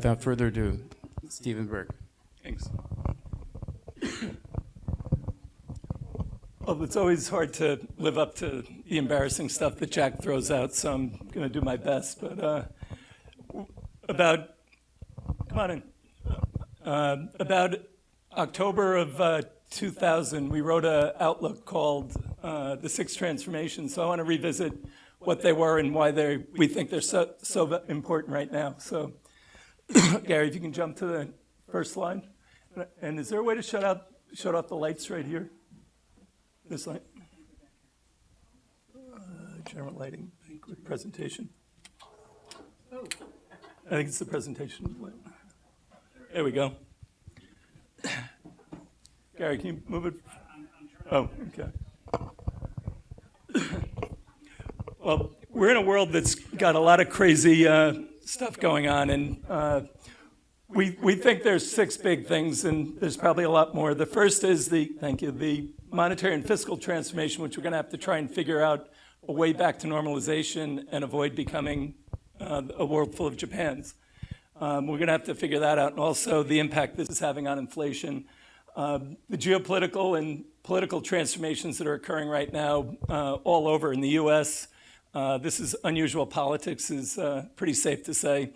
without further ado, Stephen Burke. Thanks. Well, it's always hard to live up to the embarrassing stuff that Jack throws out, so I'm going to do my best. But about October of 2000, we wrote an outlook called The Six Transformations. So I want to revisit what they were and why we think they're so important right now. So, Gary, if you can jump to the first slide. And is there a way to shut off the lights right here? This light? General lighting, quick presentation. I think it's the presentation. There we go. Gary, can you move it? Oh, okay. Well, we're in a world that's got a lot of crazy stuff going on, and we think there's six big things, and there's probably a lot more. The first is the monetary and fiscal transformation, which we're going to have to try and figure out a way back to normalization and avoid becoming a world full of Japans. We're going to have to figure that out, and also the impact this is having on inflation. The geopolitical and political transformations that are occurring right now all over in the U.S. This is unusual politics, is pretty safe to say.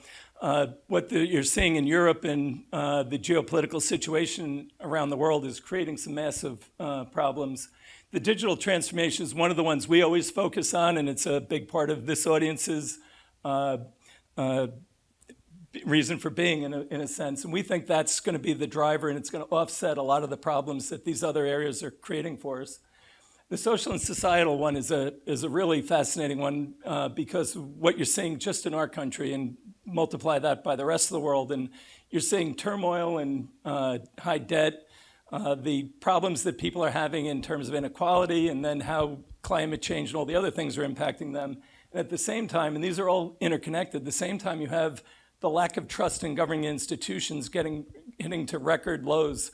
What you're seeing in Europe and the geopolitical situation around the world is creating some massive problems. The digital transformation is one of the ones we always focus on, and it's a big part of this audience's reason for being, in a sense. And we think that's going to be the driver, and it's going to offset a lot of the problems that these other areas are creating for us. The social and societal one is a really fascinating one because what you're seeing just in our country, and multiply that by the rest of the world, and you're seeing turmoil and high debt, the problems that people are having in terms of inequality, and then how climate change and all the other things are impacting them. And at the same time, and these are all interconnected, at the same time you have the lack of trust in governing institutions hitting to record lows.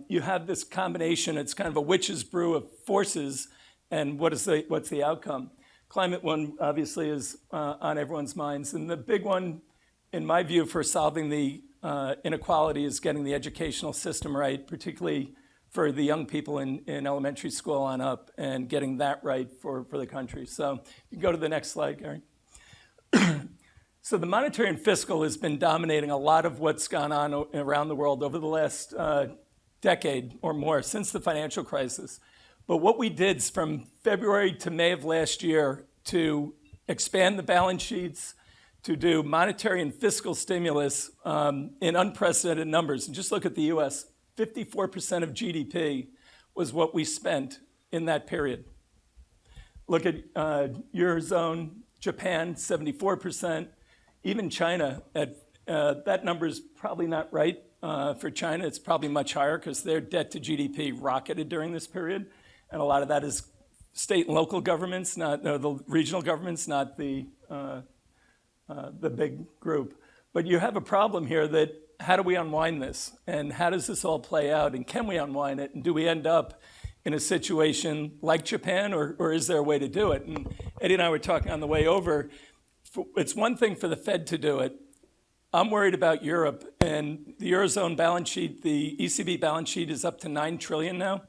You have this combination, it's kind of a witch's brew of forces, and what's the outcome? Climate one obviously is on everyone's minds, and the big one, in my view, for solving the inequality is getting the educational system right, particularly for the young people in elementary school on up, and getting that right for the country. So you can go to the next slide, Gary. So the monetary and fiscal has been dominating a lot of what's gone on around the world over the last decade or more, since the financial crisis. But what we did from February to May of last year to expand the balance sheets, to do monetary and fiscal stimulus in unprecedented numbers. And just look at the US, 54% of GDP was what we spent in that period. Look at Eurozone, Japan, 74%. Even China, that number is probably not right for China. It's probably much higher because their debt to GDP rocketed during this period. And a lot of that is state and local governments, not the regional governments, not the big group. But you have a problem here that how do we unwind this? And how does this all play out? And can we unwind it? And do we end up in a situation like Japan, or is there a way to do it? And Eddie and I were talking on the way over. It's one thing for the Fed to do it. I'm worried about Europe, and the Eurozone balance sheet, the ECB balance sheet is up to $9 trillion now.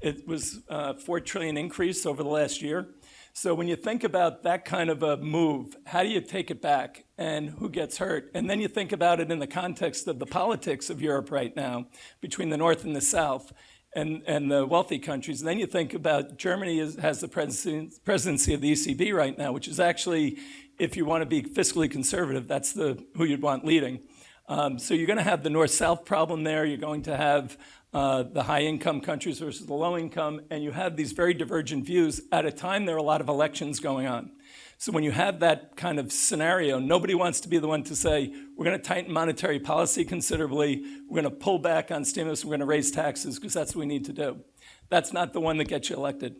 It was a $4 trillion increase over the last year. So when you think about that kind of a move, how do you take it back, and who gets hurt? And then you think about it in the context of the politics of Europe right now, between the North and the South, and the wealthy countries. And then you think about Germany has the presidency of the ECB right now, which is actually, if you want to be fiscally conservative, that's who you'd want leading. So you're going to have the North-South problem there. You're going to have the high-income countries versus the low-income, and you have these very divergent views at a time there are a lot of elections going on. So when you have that kind of scenario, nobody wants to be the one to say, we're going to tighten monetary policy considerably, we're going to pull back on stimulus, we're going to raise taxes, because that's what we need to do. That's not the one that gets you elected.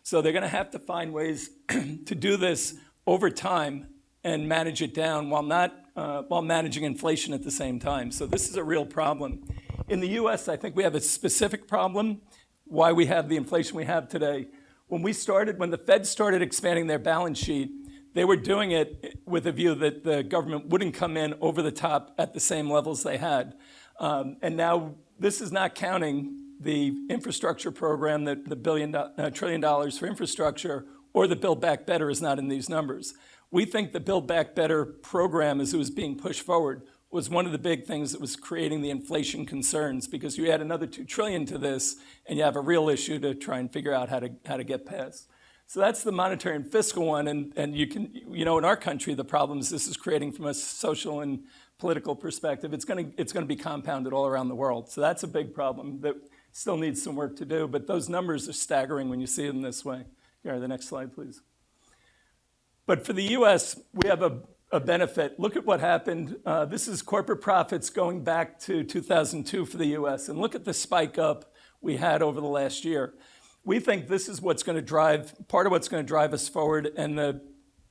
So they're going to have to find ways to do this over time and manage it down while managing inflation at the same time. So this is a real problem. In the US, I think we have a specific problem, why we have the inflation we have today. When the Fed started expanding their balance sheet, they were doing it with a view that the government wouldn't come in over the top at the same levels they had. And now this is not counting the infrastructure program, that the $1 trillion for infrastructure, or the Build Back Better is not in these numbers. We think the Build Back Better program, as it was being pushed forward, was one of the big things that was creating the inflation concerns, because you add another $2 trillion to this, and you have a real issue to try and figure out how to get past. So that's the monetary and fiscal one, and you can, in our country, the problems this is creating from a social and political perspective, it's going to be compounded all around the world. So that's a big problem that still needs some work to do, but those numbers are staggering when you see them this way. Gary, the next slide, please. But for the U.S., we have a benefit. Look at what happened. This is corporate profits going back to 2002 for the U.S., and look at the spike up we had over the last year. We think this is what's going to drive, part of what's going to drive us forward, and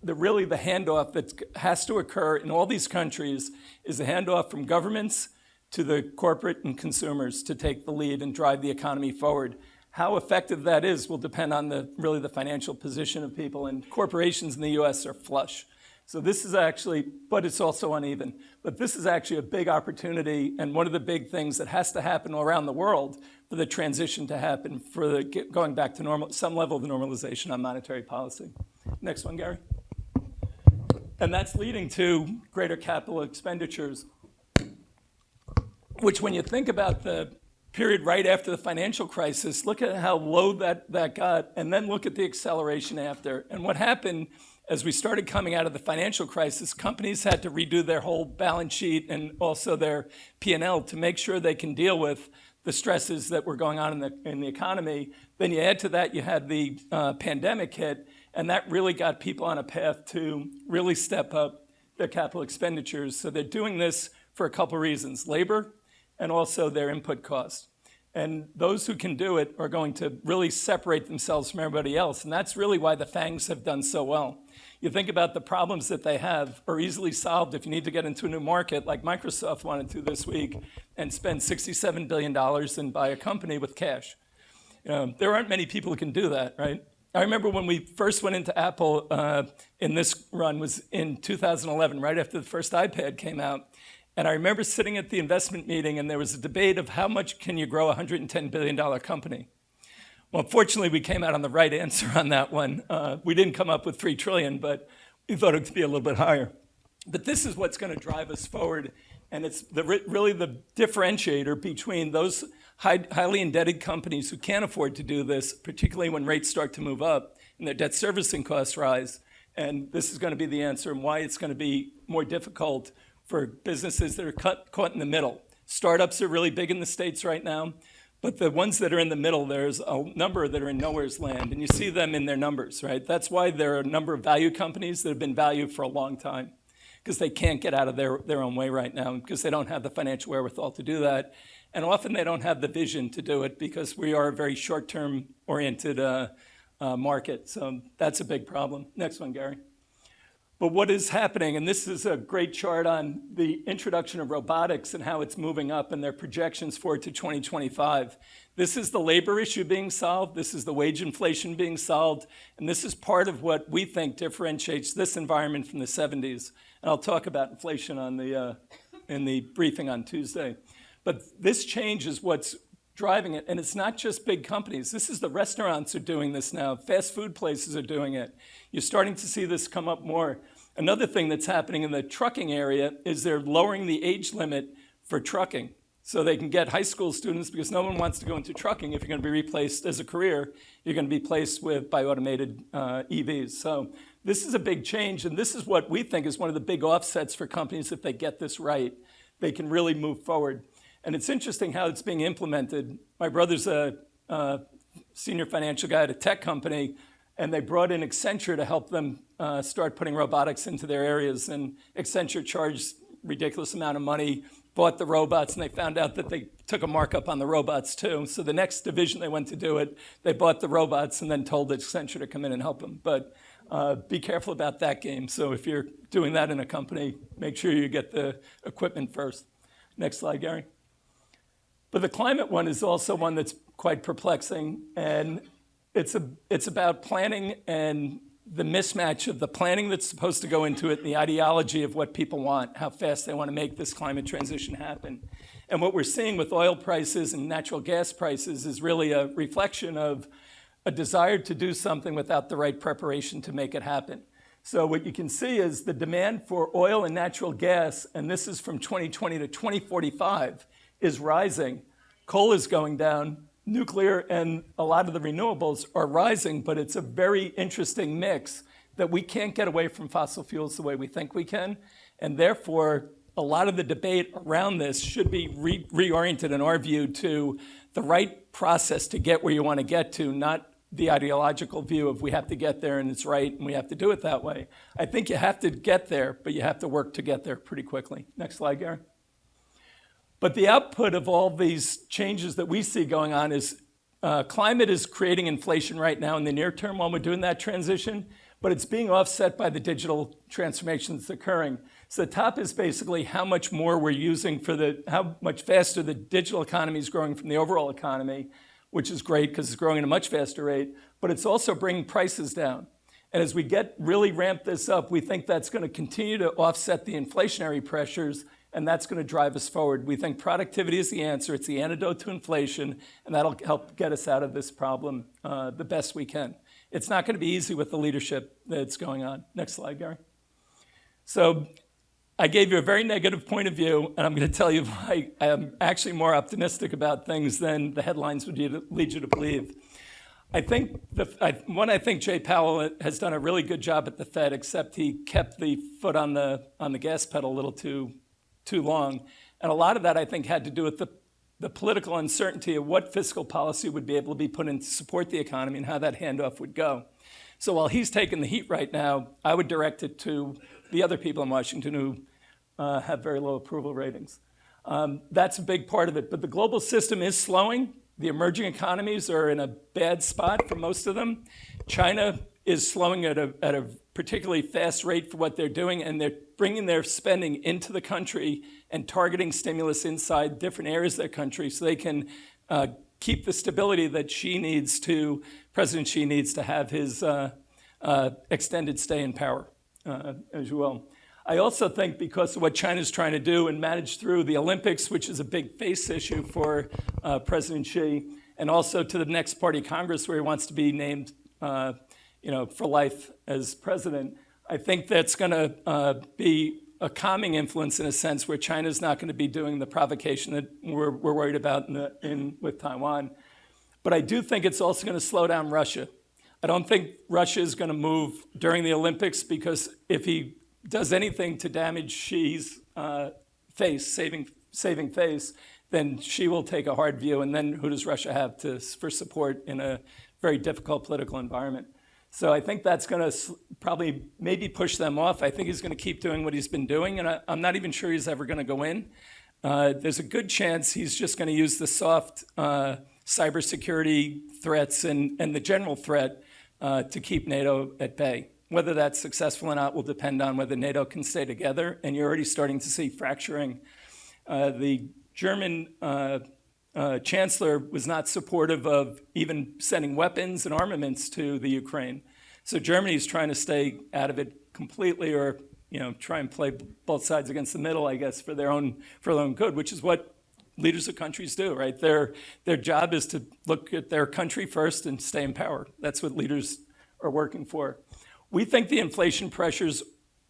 really the handoff that has to occur in all these countries is a handoff from governments to the corporate and consumers to take the lead and drive the economy forward. How effective that is will depend on really the financial position of people, and corporations in the U.S. are flush. So this is actually, but it's also uneven. But this is actually a big opportunity, and one of the big things that has to happen around the world for the transition to happen, for going back to some level of normalization on monetary policy. Next one, Gary. And that's leading to greater capital expenditures, which when you think about the period right after the financial crisis, look at how low that got, and then look at the acceleration after. And what happened as we started coming out of the financial crisis, companies had to redo their whole balance sheet and also their P&L to make sure they can deal with the stresses that were going on in the economy. Then you add to that, you had the pandemic hit, and that really got people on a path to really step up their capital expenditures. So they're doing this for a couple reasons: labor and also their input costs. And those who can do it are going to really separate themselves from everybody else. And that's really why the FANGs have done so well. You think about the problems that they have are easily solved if you need to get into a new market, like Microsoft wanted to this week, and spend $67 billion and buy a company with cash. There aren't many people who can do that, right? I remember when we first went into Apple in this run was in 2011, right after the first iPad came out. And I remember sitting at the investment meeting, and there was a debate of how much can you grow a $110 billion company. Well, fortunately, we came out on the right answer on that one. We didn't come up with $3 trillion, but we thought it would be a little bit higher. But this is what's going to drive us forward, and it's really the differentiator between those highly indebted companies who can't afford to do this, particularly when rates start to move up and their debt servicing costs rise. And this is going to be the answer, and why it's going to be more difficult for businesses that are caught in the middle. Startups are really big in the States right now, but the ones that are in the middle, there's a number that are in nowhere's land, and you see them in their numbers, right? That's why there are a number of value companies that have been valued for a long time, because they can't get out of their own way right now, because they don't have the financial wherewithal to do that. And often they don't have the vision to do it, because we are a very short-term oriented market. So that's a big problem. Next one, Gary. But what is happening, and this is a great chart on the introduction of robotics and how it's moving up and their projections for it to 2025. This is the labor issue being solved. This is the wage inflation being solved. And this is part of what we think differentiates this environment from the 70s. And I'll talk about inflation on in the briefing on Tuesday. But this change is what's driving it. And it's not just big companies. This is the restaurants are doing this now. Fast food places are doing it. You're starting to see this come up more. Another thing that's happening in the trucking area is they're lowering the age limit for trucking. So they can get high school students, because no one wants to go into trucking. If you're going to be replaced as a career, you're going to be placed by automated EVs. So this is a big change. And this is what we think is one of the big offsets for companies. If they get this right, they can really move forward. And it's interesting how it's being implemented. My brother's a senior financial guy at a tech company, and they brought in Accenture to help them start putting robotics into their areas. And Accenture charged a ridiculous amount of money, bought the robots, and they found out that they took a markup on the robots too. So the next division they went to do it, they bought the robots and then told Accenture to come in and help them. But be careful about that game. So if you're doing that in a company, make sure you get the equipment first. Next slide, Gary. But the climate one is also one that's quite perplexing, and it's about planning and the mismatch of the planning that's supposed to go into it and the ideology of what people want, how fast they want to make this climate transition happen. And what we're seeing with oil prices and natural gas prices is really a reflection of a desire to do something without the right preparation to make it happen. So what you can see is the demand for oil and natural gas, and this is from 2020 to 2045, is rising. Coal is going down. Nuclear and a lot of the renewables are rising, but it's a very interesting mix that we can't get away from fossil fuels the way we think we can. And therefore, a lot of the debate around this should be reoriented, in our view, to the right process to get where you want to get to, not the ideological view of we have to get there and it's right and we have to do it that way. I think you have to get there, but you have to work to get there pretty quickly. Next slide, Gary. But the output of all these changes that we see going on is climate is creating inflation right now in the near term while we're doing that transition, but it's being offset by the digital transformation that's occurring. So the top is basically how much more we're using how much faster the digital economy is growing from the overall economy, which is great because it's growing at a much faster rate, but it's also bringing prices down. And as we really ramp this up, we think that's going to continue to offset the inflationary pressures, and that's going to drive us forward. We think productivity is the answer. It's the antidote to inflation, and that'll help get us out of this problem the best we can. It's not going to be easy with the leadership that's going on. Next slide, Gary. So I gave you a very negative point of view, and I'm going to tell you why I am actually more optimistic about things than the headlines would lead you to believe. I think Jay Powell has done a really good job at the Fed, except he kept the foot on the gas pedal a little too long. And a lot of that, I think, had to do with the political uncertainty of what fiscal policy would be able to be put in to support the economy and how that handoff would go. So while he's taking the heat right now, I would direct it to the other people in Washington who have very low approval ratings. That's a big part of it. But the global system is slowing. The emerging economies are in a bad spot for most of them. China is slowing at a particularly fast rate for what they're doing, and they're bringing their spending into the country and targeting stimulus inside different areas of their country so they can keep the stability that President Xi needs to have his extended stay in power, as well. I also think because of what China's trying to do and manage through the Olympics, which is a big face issue for President Xi, and also to the next party Congress where he wants to be named for life as president, I think that's going to be a calming influence in a sense where China's not going to be doing the provocation that we're worried about with Taiwan. But I do think it's also going to slow down Russia. I don't think Russia is going to move during the Olympics because if he does anything to damage Xi's saving face, then Xi will take a hard view, and then who does Russia have for support in a very difficult political environment? So I think that's going to probably maybe push them off. I think he's going to keep doing what he's been doing, and I'm not even sure he's ever going to go in. There's a good chance he's just going to use the soft cybersecurity threats and the general threat to keep NATO at bay. Whether that's successful or not will depend on whether NATO can stay together, and you're already starting to see fracturing. The German chancellor was not supportive of even sending weapons and armaments to the Ukraine. So Germany's trying to stay out of it completely, or try and play both sides against the middle, I guess, for their own good, which is what leaders of countries do, right? Their job is to look at their country first and stay in power. That's what leaders are working for. We think the inflation pressures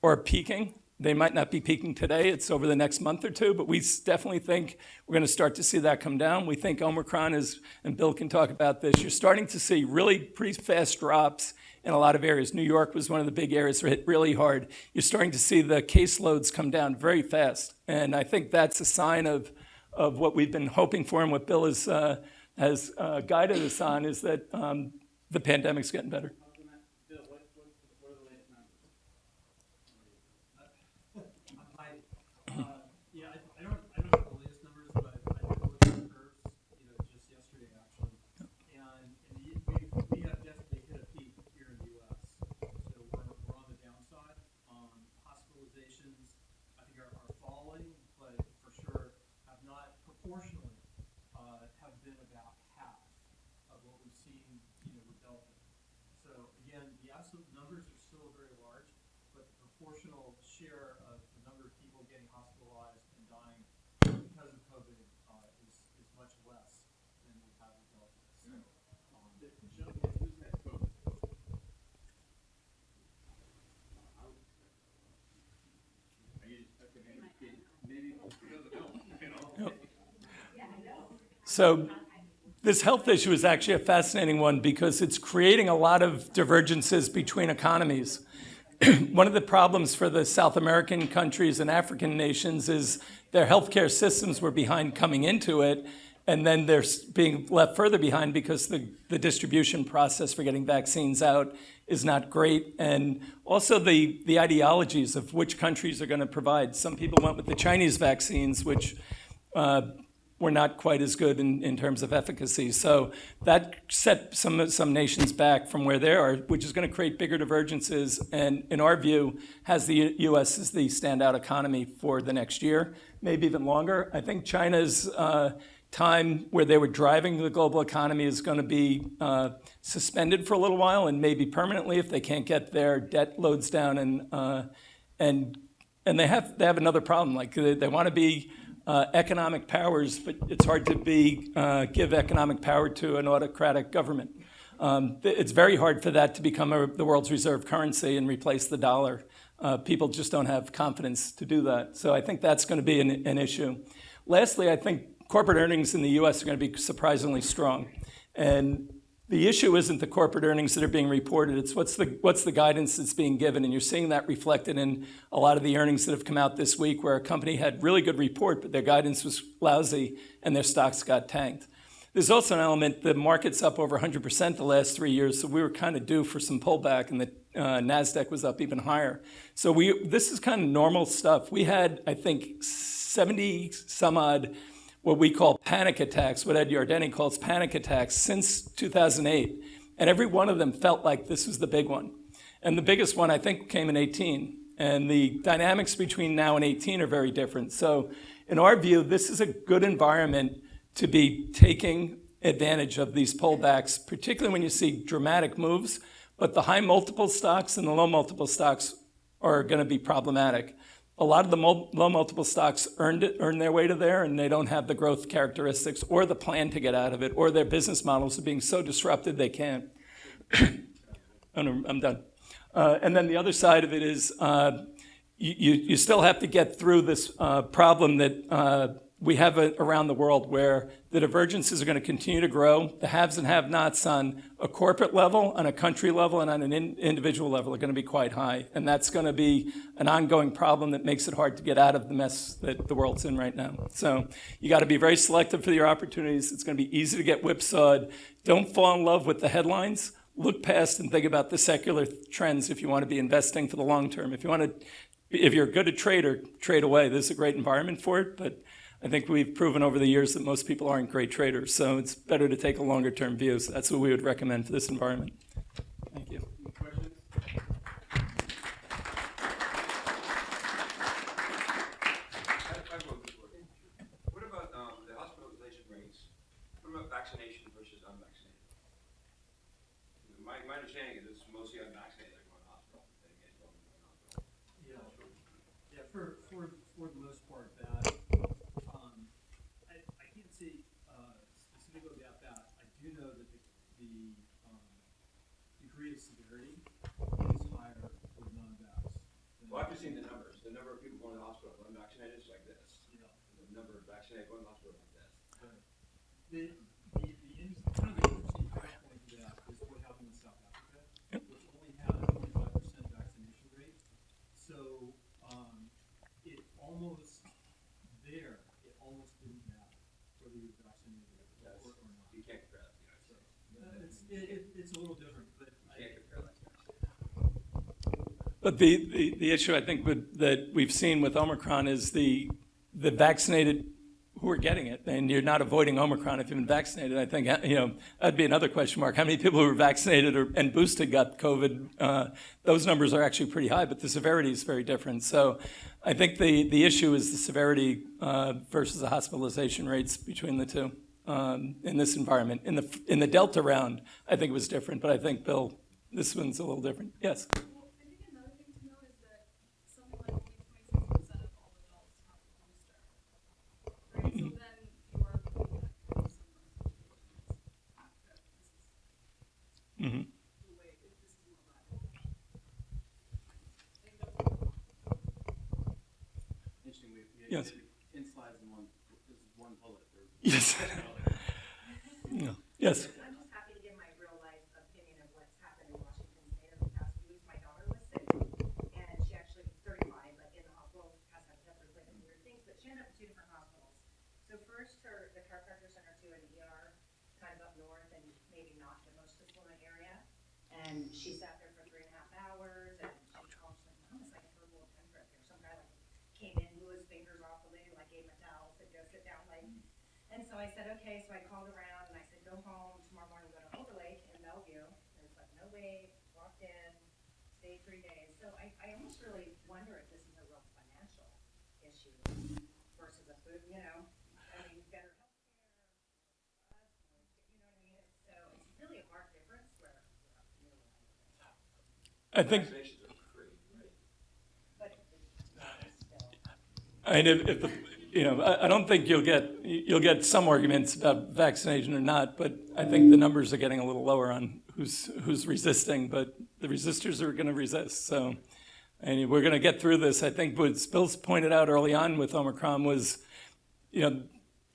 are peaking. They might not be peaking today. It's over the next month or two, but we definitely think we're going to start to see that come down. We think Omicron is, and Bill can talk about this, you're starting to see really pretty fast drops in a lot of areas. New York was one of the big areas that hit really hard. You're starting to see the caseloads come down very fast. And I think that's a sign of what we've been hoping for, and what Bill has guided us on, is that the pandemic's getting better. Proportionally, have been about half of what we've seen, with Delta. So still very large, but the proportional share of the number of people getting hospitalized and dying because of COVID is much less than we have with Delta. So, Who's next? COVID. Maybe he doesn't know. So this health issue is actually a fascinating one because it's creating a lot of divergences between economies. One of the problems for the South American countries and African nations is their healthcare systems were behind coming into it, and then they're being left further behind because the distribution process for getting vaccines out is not great. And also the ideologies of which countries are going to provide. Some people went with the Chinese vaccines, which were not quite as good in terms of efficacy. So that set some nations back from where they are, which is going to create bigger divergences, and in our view, has the U.S. as the standout economy for the next year, maybe even longer. I think China's time where they were driving the global economy is going to be suspended for a little while, and maybe permanently if they can't get their debt loads down, and they have another problem. Like they want to be economic powers, but it's hard to give economic power to an autocratic government. It's very hard for that to become the world's reserve currency and replace the dollar. People just don't have confidence to do that. So I think that's going to be an issue. Lastly, I think corporate earnings in the U.S. are going to be surprisingly strong. And the issue isn't the corporate earnings that are being reported, it's what's the guidance that's being given. And you're seeing that reflected in a lot of the earnings that have come out this week, where a company had really good report, but their guidance was lousy and their stocks got tanked. There's also an element, the market's up over 100% the last 3 years, so we were kind of due for some pullback, and the NASDAQ was up even higher. So this is kind of normal stuff. We had, I think, 70 some odd what we call panic attacks, what Ed Yardeni calls panic attacks, since 2008. And every one of them felt like this was the big one. And the biggest one, I think, came in 18. And the dynamics between now and 18 are very different. So in our view, this is a good environment to be taking advantage of these pullbacks, particularly when you see dramatic moves. But the high multiple stocks and the low multiple stocks are going to be problematic. A lot of the low multiple stocks earned their way to there, and they don't have the growth characteristics or the plan to get out of it, or their business models are being so disrupted they can't. I'm done. And then the other side of it is you still have to get through this problem that we have around the world, where the divergences are going to continue to grow. The haves and have-nots on a corporate level, on a country level, and on an individual level are going to be quite high. And that's going to be an ongoing problem that makes it hard to get out of the mess that the world's in right now. So you got to be very selective for your opportunities. It's going to be easy to get whipsawed. Don't fall in love with the headlines. Look past and think about the secular trends if you want to be investing for the long term. If you're a good trader, trade away. This is a great environment for it, but I think we've proven over the years that most people aren't great traders, so it's better to take a longer-term view. So that's what we would recommend for this environment. Thank you. Any questions? What about the hospitalization rates? What about vaccination versus unvaccinated? My understanding is it's mostly unvaccinated that go in the hospital. Yeah, for the most part, that I can't say specifically about that. I do know that the degree of severity is higher with non-vax. Well, I've just seen the numbers. The number of people going to the hospital unvaccinated is like this. Yeah. The number of vaccinated going to the hospital like this. Right. Kind of the interesting point to that is what happened in South Africa, which only had a 25% vaccination rate. So it almost didn't matter whether you were vaccinated or not. You can't compare that to the United States. It's a little different, but You can't compare that to the United States. But the issue I think that we've seen with Omicron is the vaccinated who are getting it, and you're not avoiding Omicron if you've been vaccinated. I think that'd be another question mark. How many people who were vaccinated and boosted got COVID? Those numbers are actually pretty high, but the severity is very different. So I think the issue is the severity versus the hospitalization rates between the two in this environment. In the Delta round, I think it was different, but I think, Bill, this one's a little different. Yes? Well, I think Yes. 10 slides in one. This is one bullet. Yes. Yeah. Yes. I'm just happy to give my real life opinion of what's happened in Washington State over the past few weeks. My daughter was sick, and she actually was 35, but in the hospital, has had hip replacement, weird things, but she ended up in 2 different hospitals. So first, the chiropractor sent her to an ER, kind of up north, and maybe not the most affluent area. And she sat there for 3.5 hours, and she called, she's like, Mom, it's like a herbal temperate. Or some guy like came in, blew his fingers off the lady, like gave him a towel, said, go sit down, like. And so I said, okay, so I called around and I said, go home, tomorrow morning go to Overlake in Bellevue. There's like no wait, walked in, stayed 3 days. So I almost really wonder if this is a real financial issue versus a food, I mean, better healthcare, you know what I mean? So it's really a marked difference where I think. Vaccinations are free, right? but still. And if I don't think you'll get some arguments about vaccination or not, but I think the numbers are getting a little lower on who's resisting, but the resistors are going to resist. So, and we're going to get through this. I think what Bill's pointed out early on with Omicron was,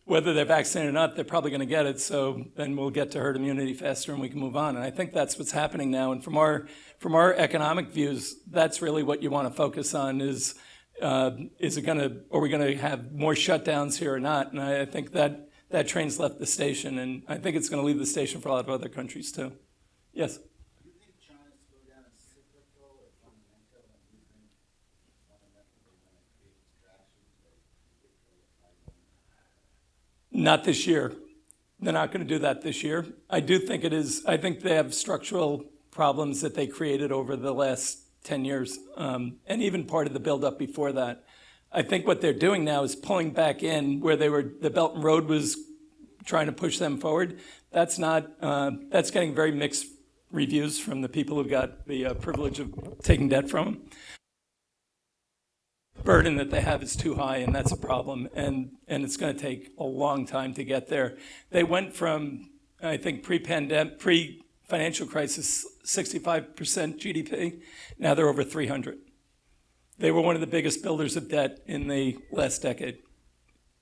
whether they're vaccinated or not, they're probably going to get it. So then we'll get to herd immunity faster and we can move on. And I think that's what's happening now. And from our economic views, that's really what you want to focus on is are we going to have more shutdowns here or not? And I think that train's left the station, and I think it's going to leave the station for a lot of other countries too. Yes? Do you think China's slowdown is cyclical or fundamental? And do you think fundamentally when it creates distractions, Not this year. They're not going to do that this year. I do think it is. I think they have structural problems that they created over the last 10 years, and even part of the buildup before that. I think what they're doing now is pulling back in where the Belt and Road was trying to push them forward. That's getting very mixed reviews from the people who got the privilege of taking debt from them. The burden that they have is too high, and that's a problem, and it's going to take a long time to get there. They went from, I think, pre-financial crisis, 65% GDP. Now they're over 300. They were one of the biggest builders of debt in the last decade.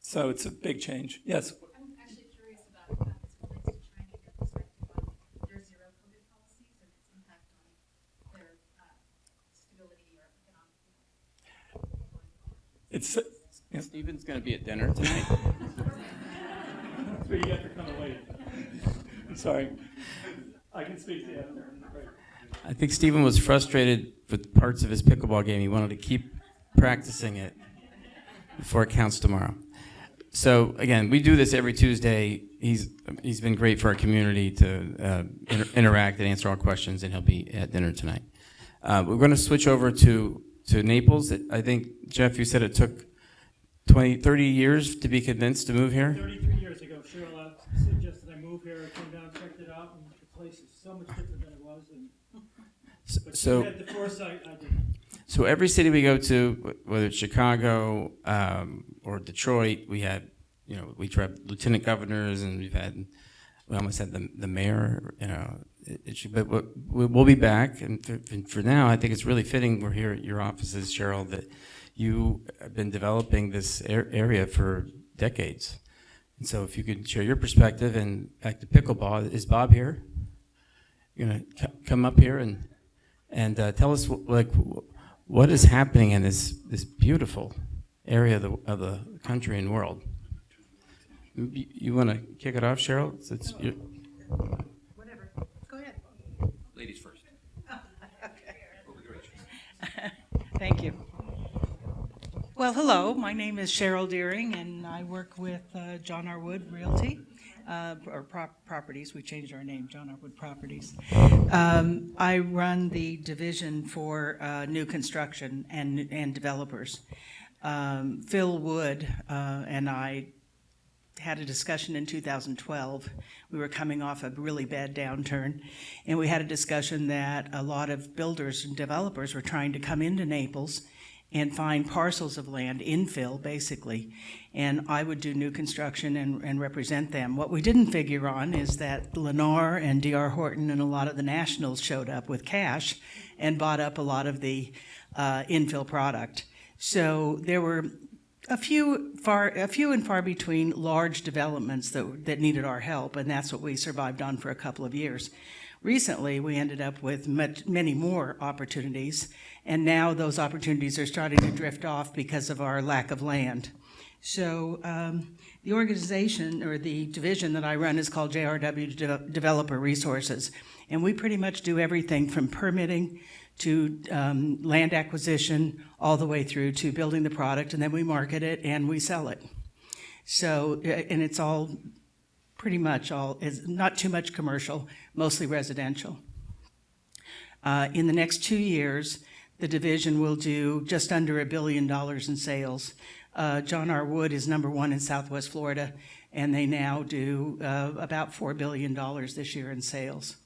So it's a big change. Yes? I'm actually curious about how this relates to China, your perspective on their zero COVID policies and its impact on their stability or economic. Stephen's going to be at dinner tonight. That's where you get to come away. Sorry. I can speak to you after. Right. I think Stephen was frustrated with parts of his pickleball game. He wanted to keep practicing it before it counts tomorrow. So again, we do this every Tuesday. He's been great for our community to interact and answer all questions, and he'll be at dinner tonight. We're going to switch over to Naples. I think, Jeff, you said it took 30 years to be convinced to move here? 33 years ago, Cheryl suggested I move here. I came down, checked it out, and the place is so much different than it was. But So, you had the foresight, I didn't. so every city we go to, whether it's Chicago or Detroit, we have lieutenant governors, and we almost had the mayor. But we'll be back, and for now, I think it's really fitting we're here at your offices, Cheryl, that you have been developing this area for decades. And so if you could share your perspective, and back to pickleball, is Bob here? You're going to come up here and tell us what is happening in this beautiful area of the country and world. You want to kick it off, Cheryl? Whatever. Go ahead. Ladies first. Thank you. Well, hello. My name is Cheryl Deering, and I work with John R. Wood Realty, or Properties. We changed our name, John R. Wood Properties. I run the division for new construction and developers. Phil Wood and I had a discussion in 2012. We were coming off a really bad downturn, and we had a discussion that a lot of builders and developers were trying to come into Naples and find parcels of land, infill basically, and I would do new construction and represent them. What we didn't figure on is that Lennar and D.R. Horton and a lot of the nationals showed up with cash and bought up a lot of the infill product. So there were a few and far between large developments that needed our help, and that's what we survived on for a couple of years. Recently, we ended up with many more opportunities, and now those opportunities are starting to drift off because of our lack of land. So the organization or the division that I run is called JRW Developer Resources, and we pretty much do everything from permitting to land acquisition all the way through to building the product, and then we market it and we sell it. So, and it's all pretty much all, is not too much commercial, mostly residential. In the next 2 years, the division will do just under $1 billion in sales. John R. Wood is #1 in Southwest Florida, and they now do about $4 billion this year in sales.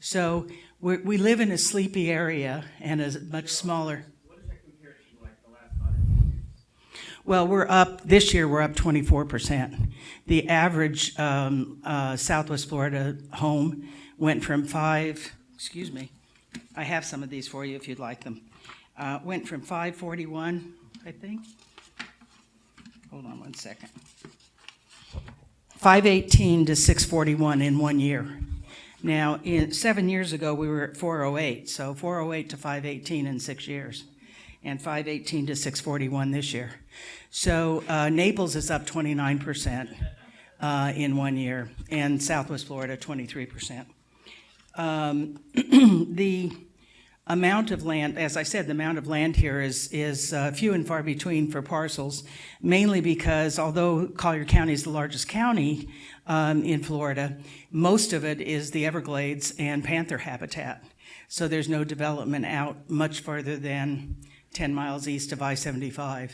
So we live in a sleepy area and a much smaller. What does that compare to like the last 5 years? Well, this year we're up 24%. The average Southwest Florida home went from I have some of these for you if you'd like them. Went from 541, I think. Hold on one second. 518 to 641 in 1 year. Now, 7 years ago, we were at 408, so 408 to 518 in 6 years, and 518 to 641 this year. So Naples is up 29% in 1 year, and Southwest Florida 23%. The amount of land, as I said, the amount of land here is few and far between for parcels, mainly because although Collier County is the largest county in Florida, most of it is the Everglades and panther habitat. So there's no development out much further than 10 miles east of I-75.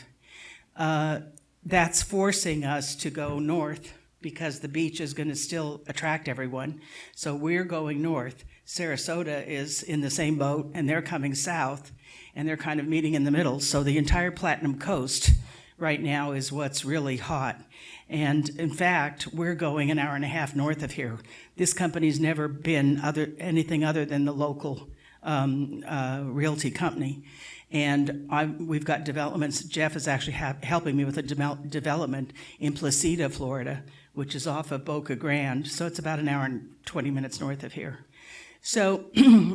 That's forcing us to go north because the beach is going to still attract everyone. So we're going north. Sarasota is in the same boat, and they're coming south, and they're kind of meeting in the middle. So the entire Platinum Coast right now is what's really hot. And in fact, we're going an hour and a half north of here. This company's never been anything other than the local realty company. And we've got developments. Jeff is actually helping me with a development in Placida, Florida, which is off of Boca Grande. So it's about an hour and 20 minutes north of here. So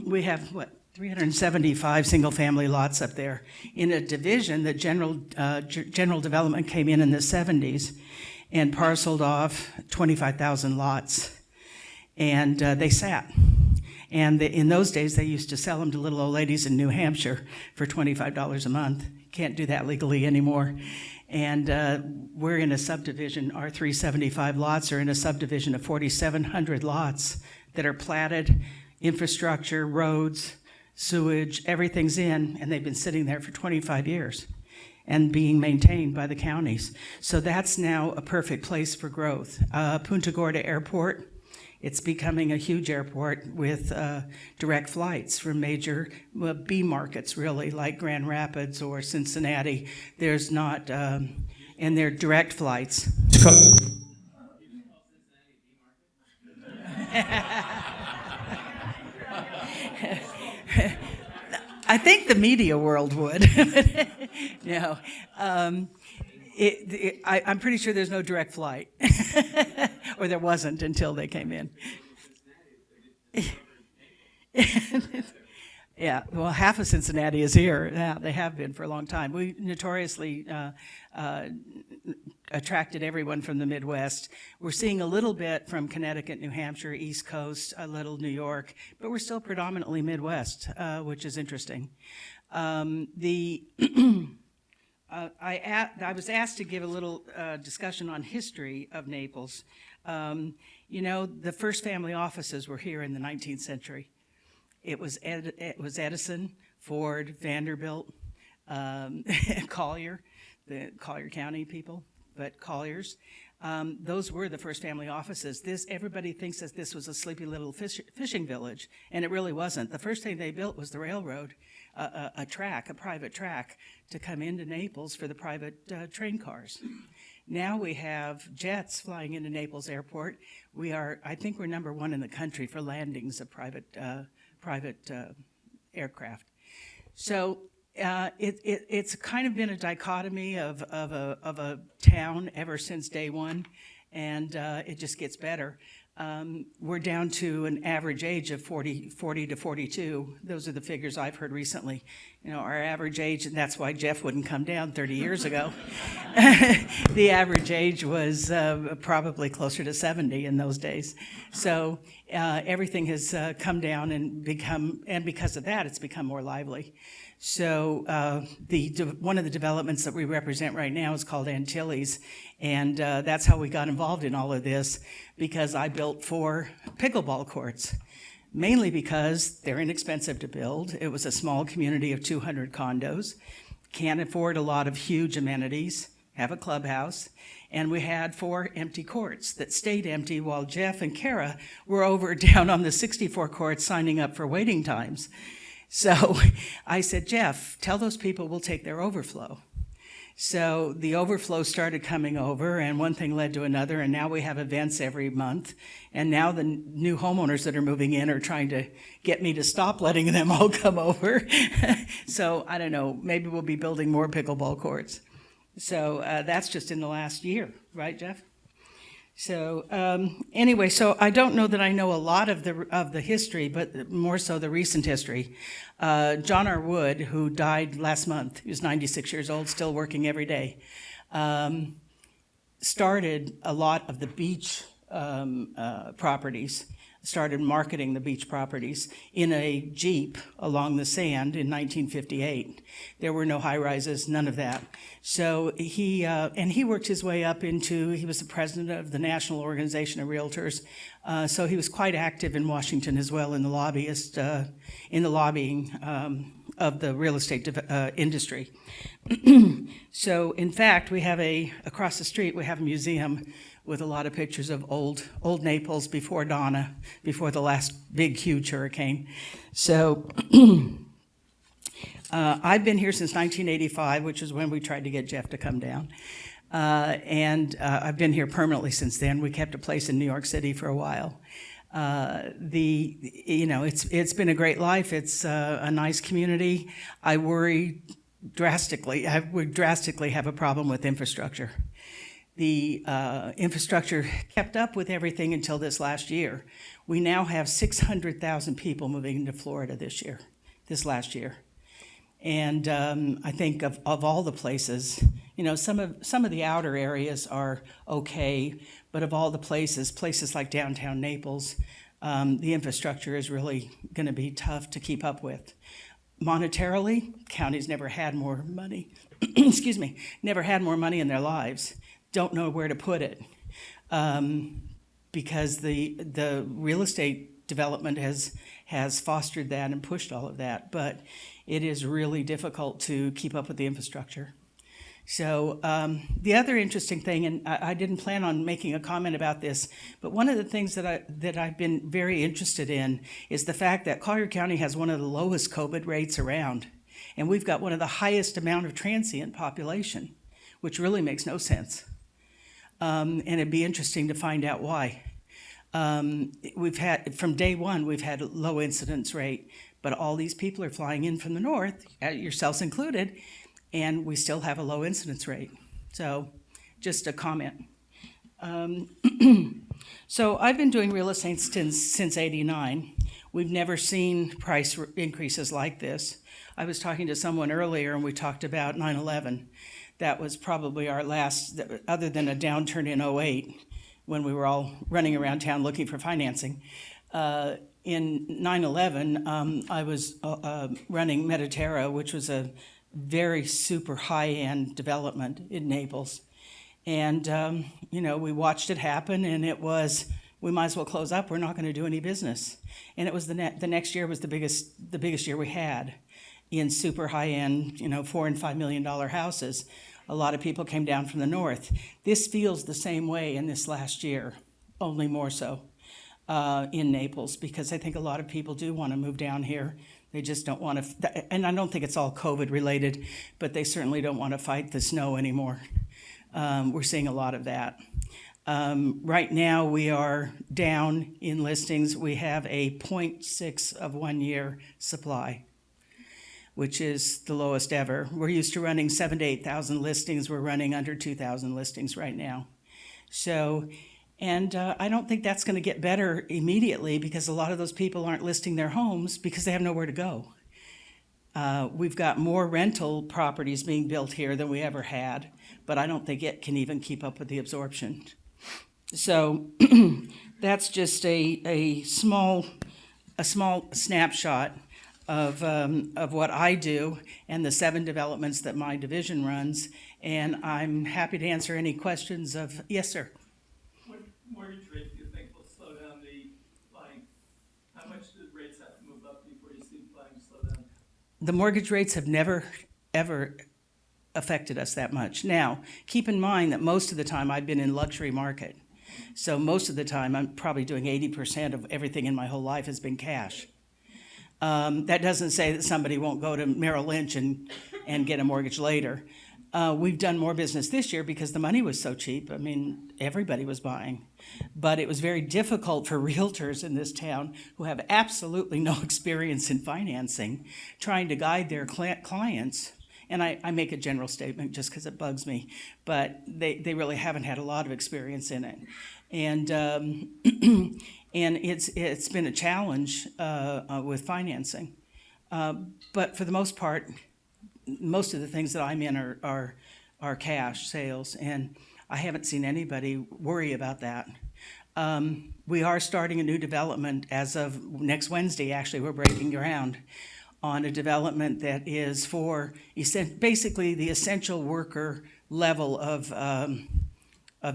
we have, 375 single-family lots up there. In a division that general development came in the 70s and parceled off 25,000 lots. And they sat. And in those days, they used to sell them to little old ladies in New Hampshire for $25 a month. Can't do that legally anymore. And we're in a subdivision. Our 375 lots are in a subdivision of 4,700 lots that are platted, infrastructure, roads, sewage, everything's in, and they've been sitting there for 25 years and being maintained by the counties. So that's now a perfect place for growth. Punta Gorda Airport, it's becoming a huge airport with direct flights from major B markets, really, like Grand Rapids or Cincinnati. There's not, and they're direct flights. I think the media world would. No. I'm pretty sure there's no direct flight. Or there wasn't until they came in. Yeah, well, half of Cincinnati is here. Yeah, they have been for a long time. We notoriously attracted everyone from the Midwest. We're seeing a little bit from Connecticut, New Hampshire, East Coast, a little New York, but we're still predominantly Midwest, which is interesting. I was asked to give a little discussion on history of Naples. The first family offices were here in the 19th century. It was Edison, Ford, Vanderbilt, Collier, the Collier County people, but Colliers. Those were the first family offices. Everybody thinks that this was a sleepy little fishing village, and it really wasn't. The first thing they built was the railroad, a private track to come into Naples for the private train cars. Now we have jets flying into Naples Airport. I think we're #1 in the country for landings of private aircraft. So It's kind of been a dichotomy of a town ever since day one, and it just gets better. We're down to an average age of 40 to 42. Those are the figures I've heard recently. You know, our average age, and that's why Jeff wouldn't come down 30 years ago. The average age was probably closer to 70 in those days. So everything has come down and because of that, it's become more lively. So one of the developments that we represent right now is called Antilles, and that's how we got involved in all of this, because I built 4 pickleball courts, mainly because they're inexpensive to build. It was a small community of 200 condos, can't afford a lot of huge amenities, have a clubhouse, and we had 4 empty courts that stayed empty while Jeff and Kara were over down on the 64 courts signing up for waiting times. So I said, Jeff, tell those people we'll take their overflow. So the overflow started coming over, and one thing led to another, and now we have events every month. And now the new homeowners that are moving in are trying to get me to stop letting them all come over. So I don't know, maybe we'll be building more pickleball courts. So that's just in the last year, right, Jeff? So anyway, so I don't know that I know a lot of the history, but more so the recent history. John R. Wood, who died last month, he was 96 years old, still working every day, started a lot of the beach properties, started marketing the beach properties in a Jeep along the sand in 1958. There were no high-rises, none of that. So he worked his way up he was the president of the National Organization of Realtors. So he was quite active in Washington as well in the lobbying of the real estate industry. So in fact, across the street, we have a museum with a lot of pictures of old Naples before Donna, before the last big, huge hurricane. So I've been here since 1985, which is when we tried to get Jeff to come down. And I've been here permanently since then. We kept a place in New York City for a while. It's been a great life. It's a nice community. I would drastically have a problem with infrastructure. The infrastructure kept up with everything until this last year. We now have 600,000 people moving into Florida this last year. And I think of all the places, some of the outer areas are okay, but of all the places like downtown Naples, the infrastructure is really going to be tough to keep up with. Monetarily, counties never had more money, never had more money in their lives. Don't know where to put it because the real estate development has fostered that and pushed all of that, but it is really difficult to keep up with the infrastructure. So the other interesting thing, and I didn't plan on making a comment about this, but one of the things that I've been very interested in is the fact that Collier County has one of the lowest COVID rates around, and we've got one of the highest amount of transient population, which really makes no sense. And it'd be interesting to find out why. From day one, we've had a low incidence rate, but all these people are flying in from the north, yourselves included, and we still have a low incidence rate. So just a comment. So I've been doing real estate since '89. We've never seen price increases like this. I was talking to someone earlier, and we talked about 9/11. That was probably our last, other than a downturn in '08, when we were all running around town looking for financing. In 9/11, I was running Mediterra, which was a very super high-end development in Naples. And, we watched it happen, and it was, we might as well close up. We're not going to do any business. And it was the next year was the biggest year we had in super high-end, $4 and $5 million houses. A lot of people came down from the north. This feels the same way in this last year, only more so in Naples, because I think a lot of people do want to move down here. They just don't want to, and I don't think it's all COVID related, but they certainly don't want to fight the snow anymore. We're seeing a lot of that. Right now, we are down in listings. We have a 0.6 of 1 year supply. which is the lowest ever. We're used to running 7,000 to 8,000 listings. We're running under 2,000 listings right now. So, and I don't think that's going to get better immediately because a lot of those people aren't listing their homes because they have nowhere to go. We've got more rental properties being built here than we ever had, but I don't think it can even keep up with the absorption. So that's just a small snapshot of what I do and the 7 developments that my division runs. And I'm happy to answer any questions of, yes, sir. What mortgage rate do you think will slow down the buying? How much do rates have to move up before you see buying slow down? The mortgage rates have never, ever affected us that much. Now, keep in mind that most of the time I've been in luxury market. So most of the time I'm probably doing 80% of everything in my whole life has been cash. That doesn't say that somebody won't go to Merrill Lynch and get a mortgage later. We've done more business this year because the money was so cheap. I mean, everybody was buying. But it was very difficult for realtors in this town who have absolutely no experience in financing, trying to guide their clients. And I make a general statement just because it bugs me, but they really haven't had a lot of experience in it. And and it's been a challenge with financing. But for the most part, most of the things that I'm in are cash sales, and I haven't seen anybody worry about that. We are starting a new development as of next Wednesday. Actually, we're breaking ground on a development that is for basically the essential worker level of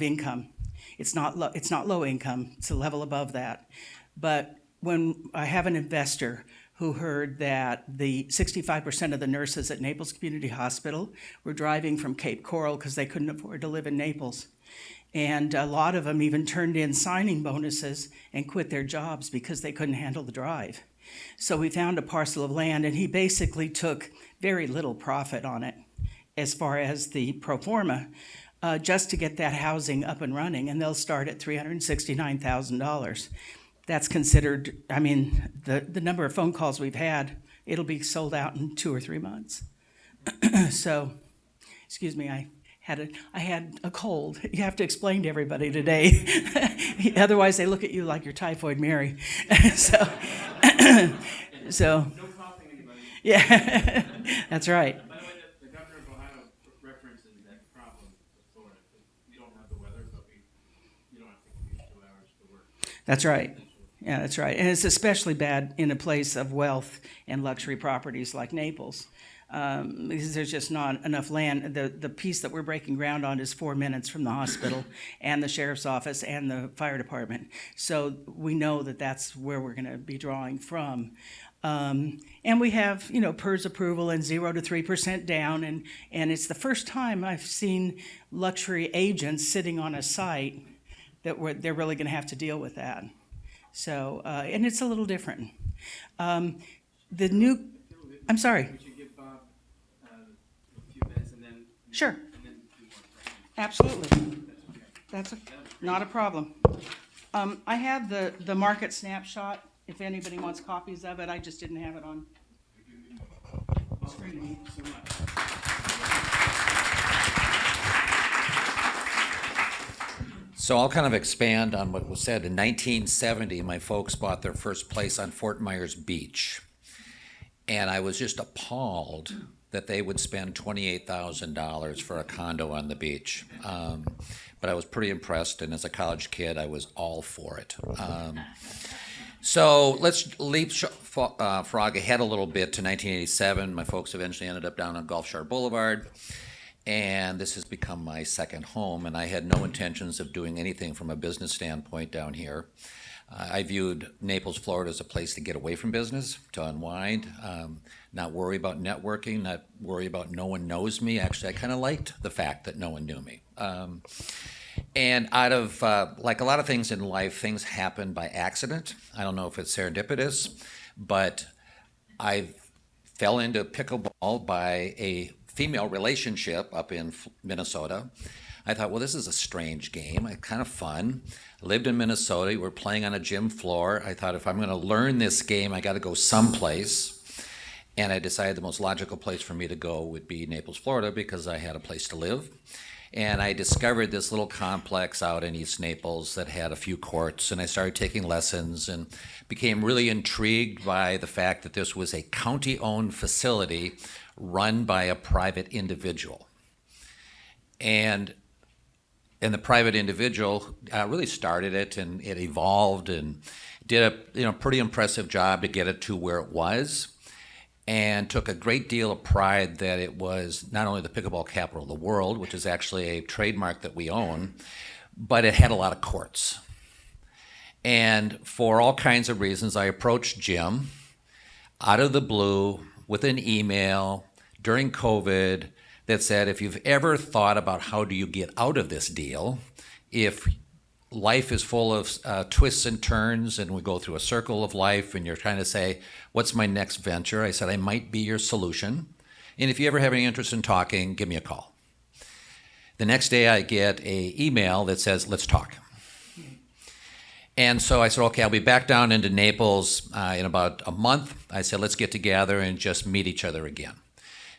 income. It's not low income. It's a level above that. But when I have an investor who heard that the 65% of the nurses at Naples Community Hospital were driving from Cape Coral because they couldn't afford to live in Naples. And a lot of them even turned in signing bonuses and quit their jobs because they couldn't handle the drive. So we found a parcel of land, and he basically took very little profit on it as far as the pro forma, just to get that housing up and running, and they'll start at $369,000. That's considered, I mean, the number of phone calls we've had, it'll be sold out in 2 or 3 months. So, excuse me, I had a cold. You have to explain to everybody today. Otherwise, they look at you like you're Typhoid Mary. So, No coughing, anybody. yeah, that's right. By the way, the governor of Ohio references that problem with Florida. We don't have the weather, but you don't have to commute 2 hours to work. That's right. Yeah, that's right. And it's especially bad in a place of wealth and luxury properties like Naples. Because there's just not enough land. The piece that we're breaking ground on is 4 minutes from the hospital and the sheriff's office and the fire department. So we know that that's where we're going to be drawing from. And we have, PERS approval and 0 to 3% down. And it's the first time I've seen luxury agents sitting on a site that they're really going to have to deal with that. So, and it's a little different. I'm sorry. We should give Bob a few minutes and then. Sure. And then do more questions. Absolutely. That's not a problem. I have the market snapshot, if anybody wants copies of it. I just didn't have it on screen. So much. So I'll kind of expand on what was said. In 1970, my folks bought their first place on Fort Myers Beach. And I was just appalled that they would spend $28,000 for a condo on the beach. But I was pretty impressed, and as a college kid, I was all for it. So let's leapfrog ahead a little bit to 1987. My folks eventually ended up down on Gulf Shore Boulevard. And this has become my second home, and I had no intentions of doing anything from a business standpoint down here. I viewed Naples, Florida as a place to get away from business, to unwind, not worry about networking, not worry about no one knows me. Actually, I kind of liked the fact that no one knew me. And out of, like a lot of things in life, things happen by accident. I don't know if it's serendipitous, but I fell into pickleball by a female relationship up in Minnesota. I thought, well, this is a strange game, kind of fun. I lived in Minnesota. We were playing on a gym floor. I thought, if I'm going to learn this game, I got to go someplace. And I decided the most logical place for me to go would be Naples, Florida, because I had a place to live. And I discovered this little complex out in East Naples that had a few courts, and I started taking lessons and became really intrigued by the fact that this was a county-owned facility run by a private individual. And the private individual really started it, and it evolved and did a pretty impressive job to get it to where it was, and took a great deal of pride that it was not only the pickleball capital of the world, which is actually a trademark that we own, but it had a lot of courts. And for all kinds of reasons, I approached Jim out of the blue with an email during COVID that said, if you've ever thought about how do you get out of this deal, if life is full of twists and turns and we go through a circle of life and you're trying to say, what's my next venture? I said, I might be your solution. And if you ever have any interest in talking, give me a call. The next day I get an email that says, let's talk. And so I said, okay, I'll be back down into Naples in about a month. I said, let's get together and just meet each other again.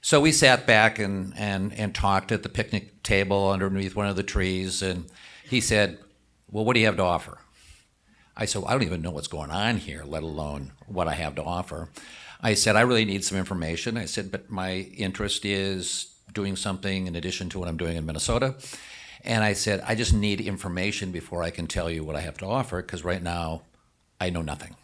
So we sat back and talked at the picnic table underneath one of the trees. And he said, well, what do you have to offer? I said, well, I don't even know what's going on here, let alone what I have to offer. I said, I really need some information. I said, but my interest is doing something in addition to what I'm doing in Minnesota. And I said, I just need information before I can tell you what I have to offer, because right now I know nothing.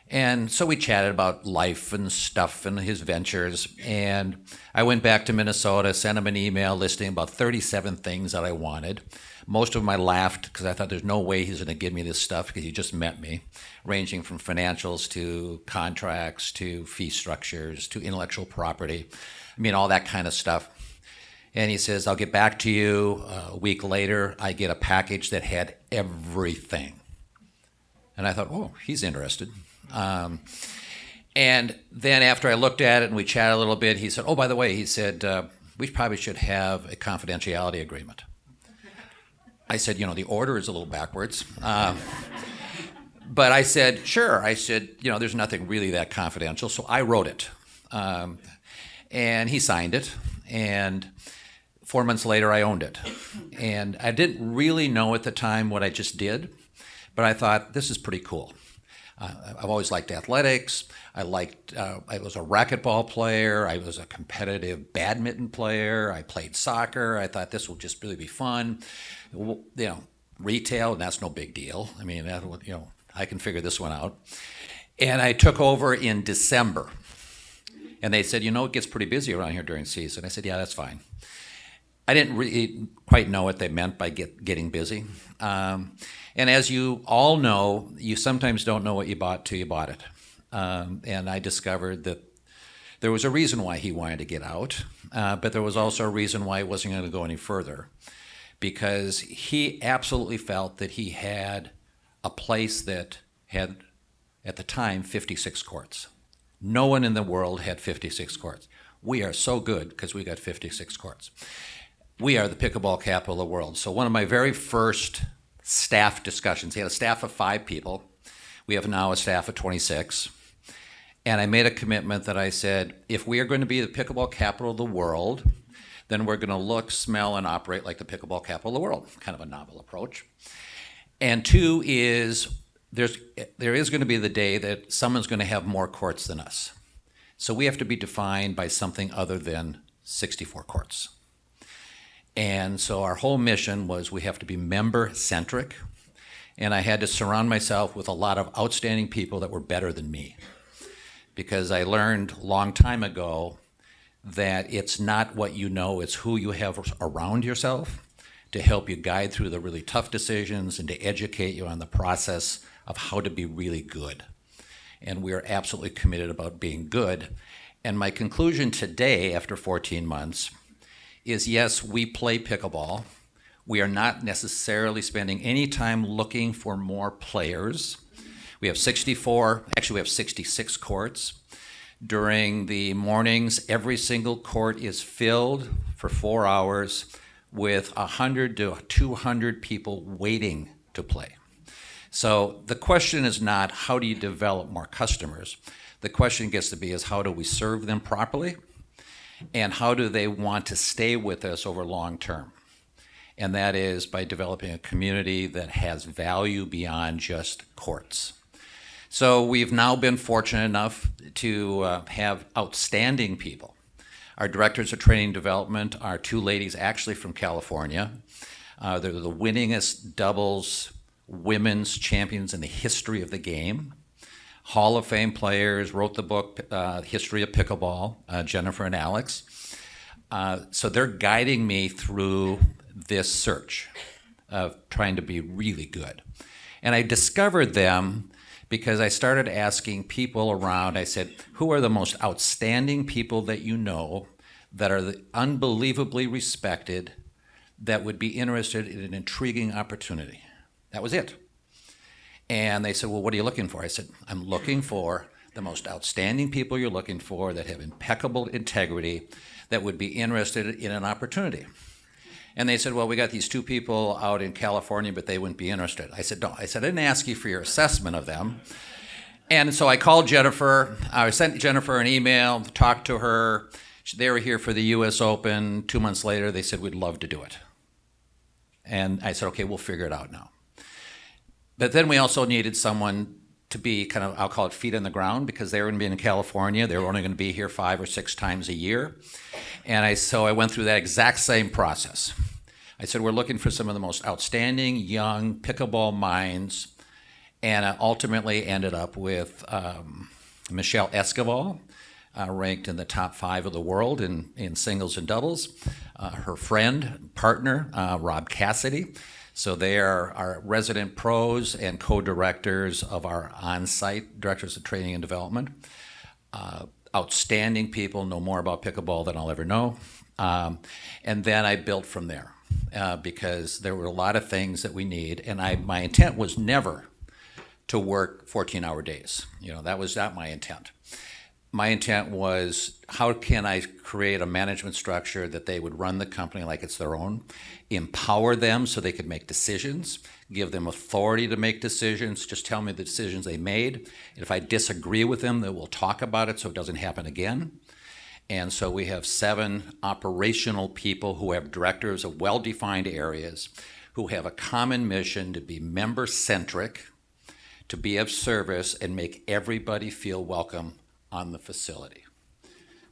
And so we chatted about life and stuff and his ventures. And I went back to Minnesota, sent him an email listing about 37 things that I wanted. Most of them I laughed because I thought there's no way he's going to give me this stuff because he just met me, ranging from financials to contracts to fee structures to intellectual property. I mean, all that kind of stuff. And he says, I'll get back to you. A week later, I get a package that had everything. And I thought, oh, he's interested. And then after I looked at it and we chatted a little bit, he said, oh, by the way, he said, we probably should have a confidentiality agreement. I said, the order is a little backwards. But I said, sure. I said, there's nothing really that confidential. So I wrote it. And he signed it. And 4 months later, I owned it. And I didn't really know at the time what I just did, but I thought, this is pretty cool. I've always liked athletics. I was a racquetball player. I was a competitive badminton player. I played soccer. I thought this will just really be fun. Retail, and that's no big deal. I mean, I can figure this one out. And I took over in December. And they said, it gets pretty busy around here during season. I said, yeah, that's fine. I didn't really quite know what they meant by getting busy. And as you all know, you sometimes don't know what you bought till you bought it. And I discovered that there was a reason why he wanted to get out, but there was also a reason why he wasn't going to go any further, because he absolutely felt that he had a place that had, at the time, 56 courts. No one in the world had 56 courts. We are so good because we got 56 courts. We are the pickleball capital of the world. So one of my very first staff discussions, he had a staff of 5 people. We have now a staff of 26. And I made a commitment that I said, if we are going to be the pickleball capital of the world, then we're going to look, smell, and operate like the pickleball capital of the world. Kind of a novel approach. And 2 is, there is going to be the day that someone's going to have more courts than us. So we have to be defined by something other than 64 courts. And so our whole mission was we have to be member-centric, and I had to surround myself with a lot of outstanding people that were better than me. Because I learned a long time ago that it's not what you know, it's who you have around yourself to help you guide through the really tough decisions and to educate you on the process of how to be really good. And we are absolutely committed about being good. And my conclusion today, after 14 months, is yes, we play pickleball. We are not necessarily spending any time looking for more players. We have 66 courts. During the mornings, every single court is filled for 4 hours with 100 to 200 people waiting to play. So the question is not how do you develop more customers? The question gets to be is how do we serve them properly? And how do they want to stay with us over long term? And that is by developing a community that has value beyond just courts. So we've now been fortunate enough to have outstanding people. Our directors of training and development are two ladies actually from California. They're the winningest doubles women's champions in the history of the game. Hall of Fame players, wrote the book, History of Pickleball, Jennifer and Alex. So they're guiding me through this search of trying to be really good. And I discovered them because I started asking people around, I said, who are the most outstanding people that you know that are unbelievably respected that would be interested in an intriguing opportunity? That was it. And they said, well, what are you looking for? I said, I'm looking for the most outstanding people you're looking for that have impeccable integrity that would be interested in an opportunity. And they said, well, we got these two people out in California, but they wouldn't be interested. I said, no. I said, I didn't ask you for your assessment of them. And so I called Jennifer. I sent Jennifer an email, talked to her. They were here for the U.S. Open. 2 months later, they said, we'd love to do it. And I said, okay, we'll figure it out now. But then we also needed someone to be kind of, I'll call it feet on the ground, because they were going to be in California. They were only going to be here 5 or 6 times a year. And so I went through that exact same process. I said, we're looking for some of the most outstanding young pickleball minds. And I ultimately ended up with Michelle Escobar, ranked in the top 5 of the world in singles and doubles. Her friend, partner, Rob Cassidy. So they are our resident pros and co-directors of our on-site directors of training and development. Outstanding people, know more about pickleball than I'll ever know. And then I built from there because there were a lot of things that we need. And my intent was never to work 14-hour days. That was not my intent. My intent was, how can I create a management structure that they would run the company like it's their own, empower them so they could make decisions, give them authority to make decisions, just tell me the decisions they made. And if I disagree with them, then we'll talk about it so it doesn't happen again. And so we have 7 operational people who have directors of well-defined areas, who have a common mission to be member-centric, to be of service, and make everybody feel welcome on the facility.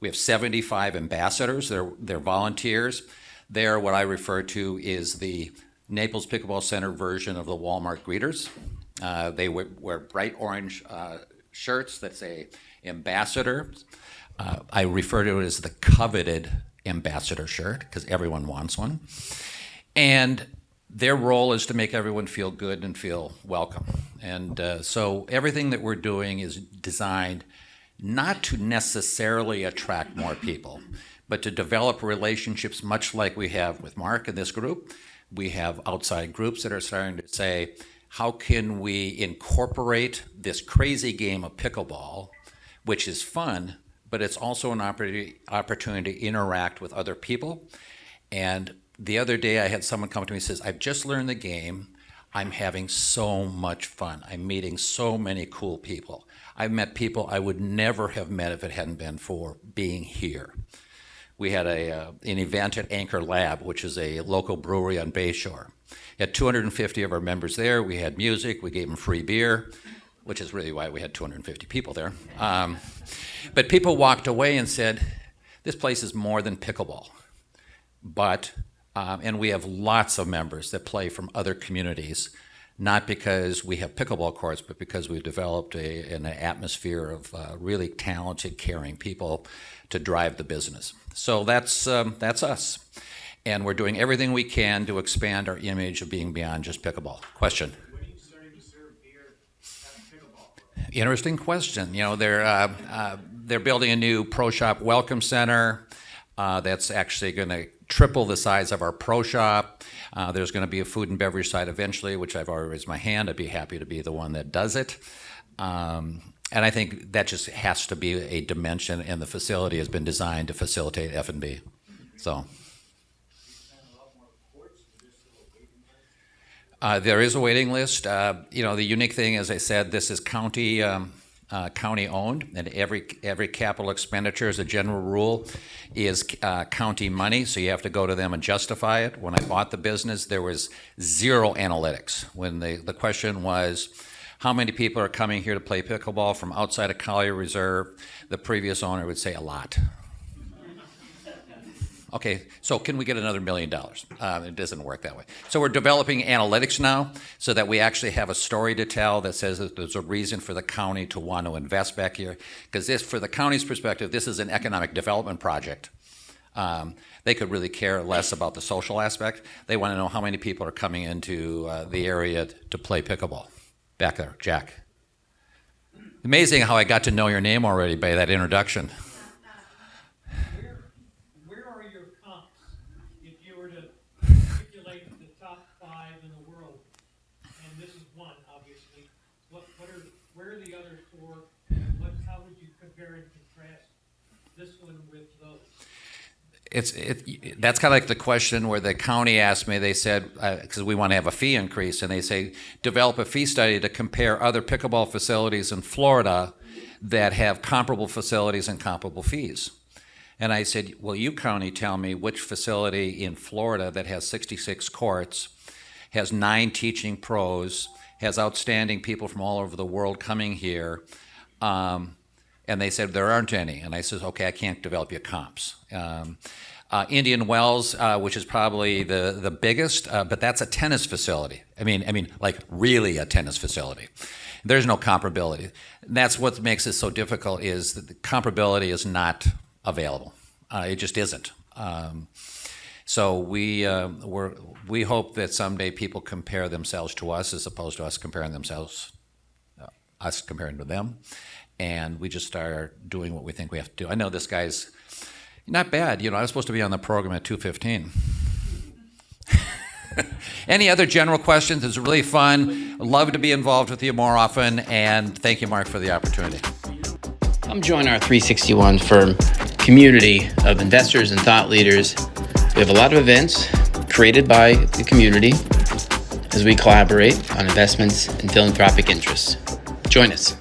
We have 75 ambassadors. They're volunteers. They're what I refer to is the Naples Pickleball Center version of the Walmart greeters. They wear bright orange shirts that say ambassador. I refer to it as the coveted ambassador shirt because everyone wants one. And their role is to make everyone feel good and feel welcome. And so everything that we're doing is designed not to necessarily attract more people, but to develop relationships much like we have with Mark and this group. We have outside groups that are starting to say, how can we incorporate this crazy game of pickleball, which is fun, but it's also an opportunity to interact with other people. And the other day I had someone come to me and says, I've just learned the game. I'm having so much fun. I'm meeting so many cool people. I've met people I would never have met if it hadn't been for being here. We had an event at Anchor Lab, which is a local brewery on Bayshore. We had 250 of our members there. We had music. We gave them free beer, which is really why we had 250 people there. But people walked away and said, this place is more than pickleball. And we have lots of members that play from other communities, not because we have pickleball courts, but because we've developed an atmosphere of really talented, caring people to drive the business. So that's us. And we're doing everything we can to expand our image of being beyond just pickleball. Question? When are you starting to serve beer at pickleball? Interesting question. They're building a new pro shop welcome center that's actually going to triple the size of our pro shop. There's going to be a food and beverage side eventually, which I've already raised my hand. I'd be happy to be the one that does it. And I think that just has to be a dimension, and the facility has been designed to facilitate F&B. So there is a waiting list. The unique thing, as I said, this is county county-owned, and every capital expenditure, as a general rule, is county money, so you have to go to them and justify it. When I bought the business, there was zero analytics. When the question was, how many people are coming here to play pickleball from outside of Collier Reserve, the previous owner would say a lot. Okay, so can we get another $1 million? It doesn't work that way. So we're developing analytics now so that we actually have a story to tell that says that there's a reason for the county to want to invest back here. Because this, for the county's perspective, this is an economic development project. They could really care less about the social aspect. They want to know how many people are coming into the area to play pickleball. Back there, Jack. Amazing how I got to know your name already by that introduction. Where are your comps if you were to articulate the top 5 in the world? And this is one, obviously. Where are the other 4? And how would you compare and contrast this one with those? That's kind of like the question where the county asked me, they said, because we want to have a fee increase, and they say, develop a fee study to compare other pickleball facilities in Florida that have comparable facilities and comparable fees. And I said, well, you county tell me which facility in Florida that has 66 courts, has 9 teaching pros, has outstanding people from all over the world coming here, and they said there aren't any. And I said, okay, I can't develop you comps. Indian Wells, which is probably the biggest, but that's a tennis facility. I mean, like really a tennis facility. There's no comparability. That's what makes it so difficult, is that the comparability is not available. It just isn't. So we hope that someday people compare themselves to us as opposed to us comparing to them. And we just start doing what we think we have to do. I know this guy's not bad. I was supposed to be on the program at 2:15. Any other general questions? It's really fun. Love to be involved with you more often. And thank you, Mark, for the opportunity. Come join our 361 Firm community of investors and thought leaders. We have a lot of events created by the community as we collaborate on investments and philanthropic interests. Join us.